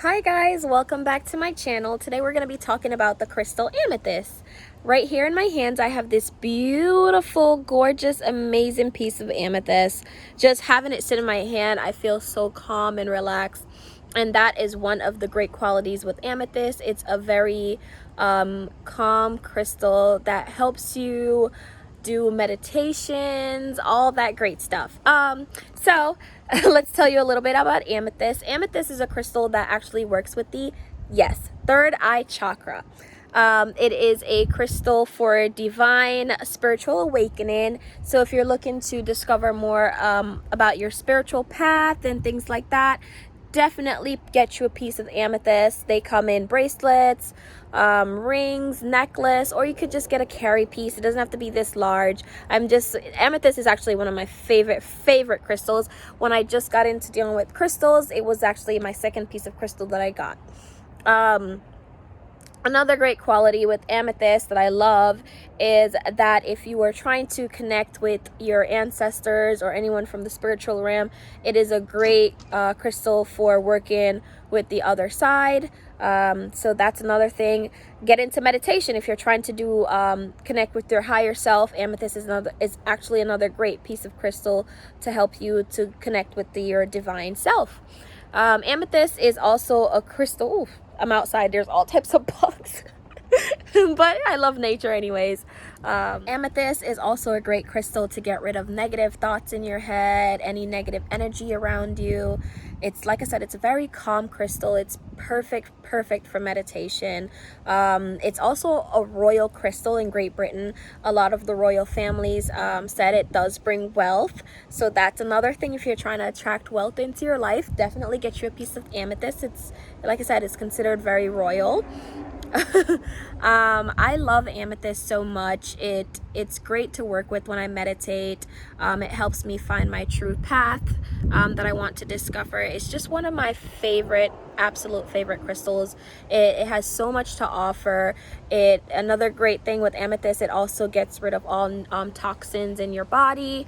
Hi guys, welcome back to my channel. Today we're going to be talking about the crystal amethyst. Right here in my hands I have this beautiful, gorgeous, amazing piece of amethyst. Just having it sit in my hand, I feel so calm and relaxed. And that is one of the great qualities with amethyst. It's a very calm crystal that helps you do meditations, all that great stuff. So let's tell you a little bit about amethyst. Amethyst is a crystal that actually works with the third eye chakra. It is a crystal for divine spiritual awakening. So if you're looking to discover more about your spiritual path and things like that, definitely get you a piece of amethyst. They come in bracelets, rings, necklace, or you could just get a carry piece. It doesn't have to be this large. Amethyst is actually one of my favorite crystals. When I just got into dealing with crystals, it was actually my second piece of crystal that I got. Another great quality with amethyst that I love is that if you are trying to connect with your ancestors or anyone from the spiritual realm, it is a great crystal for working with the other side. So that's another thing. Get into meditation if you're trying to do connect with your higher self. Amethyst is actually another great piece of crystal to help you to connect with your divine self. Amethyst is also a crystal. I'm outside, there's all types of bugs. But I love nature anyways. Amethyst is also a great crystal to get rid of negative thoughts in your head, any negative energy around you. It's, like I said, it's a very calm crystal. It's perfect for meditation. It's also a royal crystal in Great Britain. A lot of the royal families said it does bring wealth. So that's another thing. If you're trying to attract wealth into your life, definitely get you a piece of amethyst. It's, like I said, it's considered very royal. I love amethyst so much. It's great to work with when I meditate. It helps me find my true path that I want to discover. It's just one of my absolute favorite crystals. It has so much to offer. Another great thing with amethyst, it also gets rid of all toxins in your body.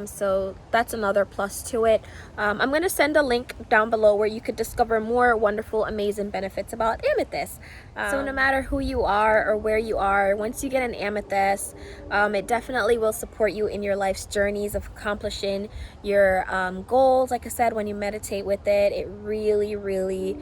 So that's another plus to it. I'm going to send a link down below where you could discover more wonderful, amazing benefits about amethyst. So no matter who you are or where you are, once you get an amethyst, it definitely will support you in your life's journeys of accomplishing your goals. Like I said, when you meditate with it, it really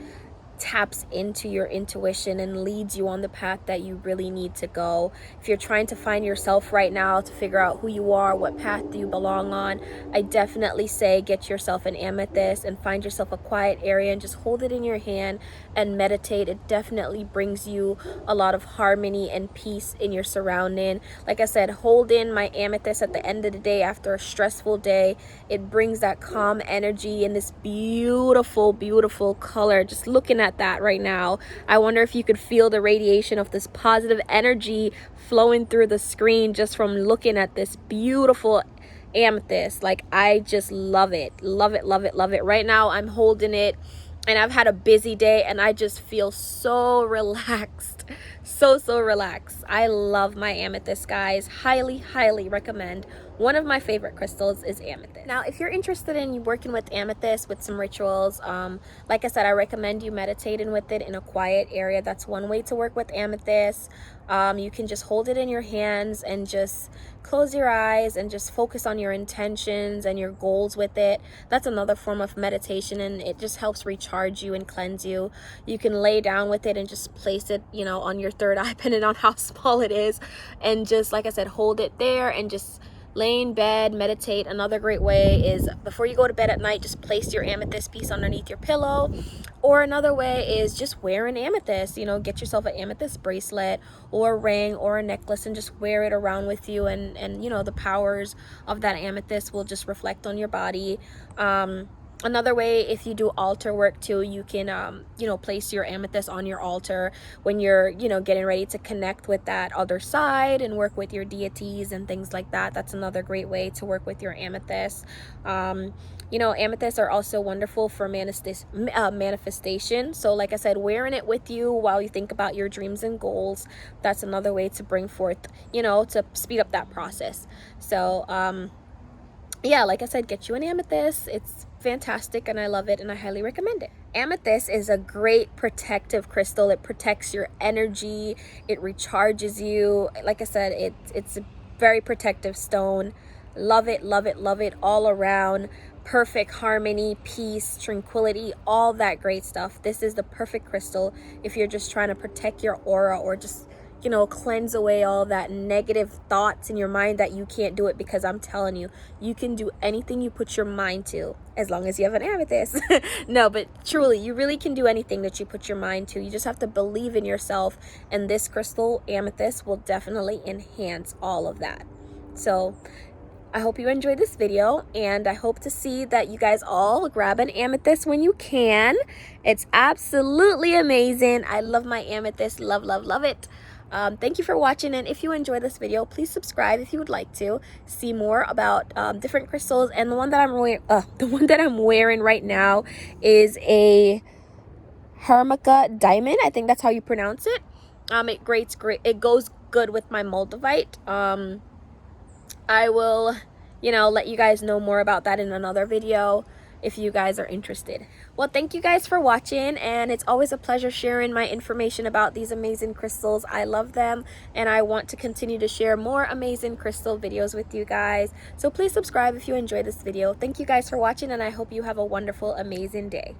taps into your intuition and leads you on the path that you really need to go. If you're trying to find yourself right now, to figure out who you are, what path do you belong on, I definitely say get yourself an amethyst and find yourself a quiet area and just hold it in your hand and meditate. It definitely brings you a lot of harmony and peace in your surrounding. Like I said, holding my amethyst at the end of the day after a stressful day, it brings that calm energy and this beautiful color. Just looking at that right now, I wonder if you could feel the radiation of this positive energy flowing through the screen just from looking at this beautiful amethyst. Like, I just love it right now. I'm holding it and I've had a busy day and I just feel so relaxed, so relaxed. I love my amethyst, guys. Highly recommend. One of my favorite crystals is amethyst. Now, if you're interested in working with amethyst with some rituals, like I said, I recommend you meditating with it in a quiet area. That's one way to work with amethyst. You can just hold it in your hands and just close your eyes and just focus on your intentions and your goals with it. That's another form of meditation, and it just helps recharge you and cleanse you. You can lay down with it and just place it, on your third eye, depending on how small it is, and just, like I said, hold it there and just lay in bed, meditate. Another great way is before you go to bed at night, just place your amethyst piece underneath your pillow. Or another way is just wear an amethyst. Get yourself an amethyst bracelet or a ring or a necklace and just wear it around with you, and the powers of that amethyst will just reflect on your body. Another way, if you do altar work too, you can place your amethyst on your altar when you're getting ready to connect with that other side and work with your deities and things like that. That's another great way to work with your amethyst. Amethysts are also wonderful for manifestation. So like I said, wearing it with you while you think about your dreams and goals, that's another way to bring forth, to speed up that process. So yeah, like I said, get you an amethyst. It's fantastic and I love it and I highly recommend it. Amethyst is a great protective crystal. It protects your energy, it recharges you. Like I said, it's a very protective stone. Love it, love it, love it all around. Perfect harmony, peace, tranquility, all that great stuff. This is the perfect crystal if you're just trying to protect your aura, or just, you know, cleanse away all that negative thoughts in your mind that you can't do it. Because I'm telling you, you can do anything you put your mind to, as long as you have an amethyst. No, but truly, you really can do anything that you put your mind to. You just have to believe in yourself, and this crystal, amethyst, will definitely enhance all of that. So I hope you enjoyed this video, and I hope to see that you guys all grab an amethyst when you can. It's absolutely amazing. I love my amethyst. Love, love, love it. Thank you for watching, and if you enjoyed this video, please subscribe if you would like to see more about different crystals. And the one that I'm wearing right now is a Hermica diamond. I think that's how you pronounce it. It goes good with my moldavite. I will, let you guys know more about that in another video if you guys are interested. Well, thank you guys for watching, and it's always a pleasure sharing my information about these amazing crystals. I love them, and I want to continue to share more amazing crystal videos with you guys. So please subscribe if you enjoyed this video. Thank you guys for watching, and I hope you have a wonderful, amazing day.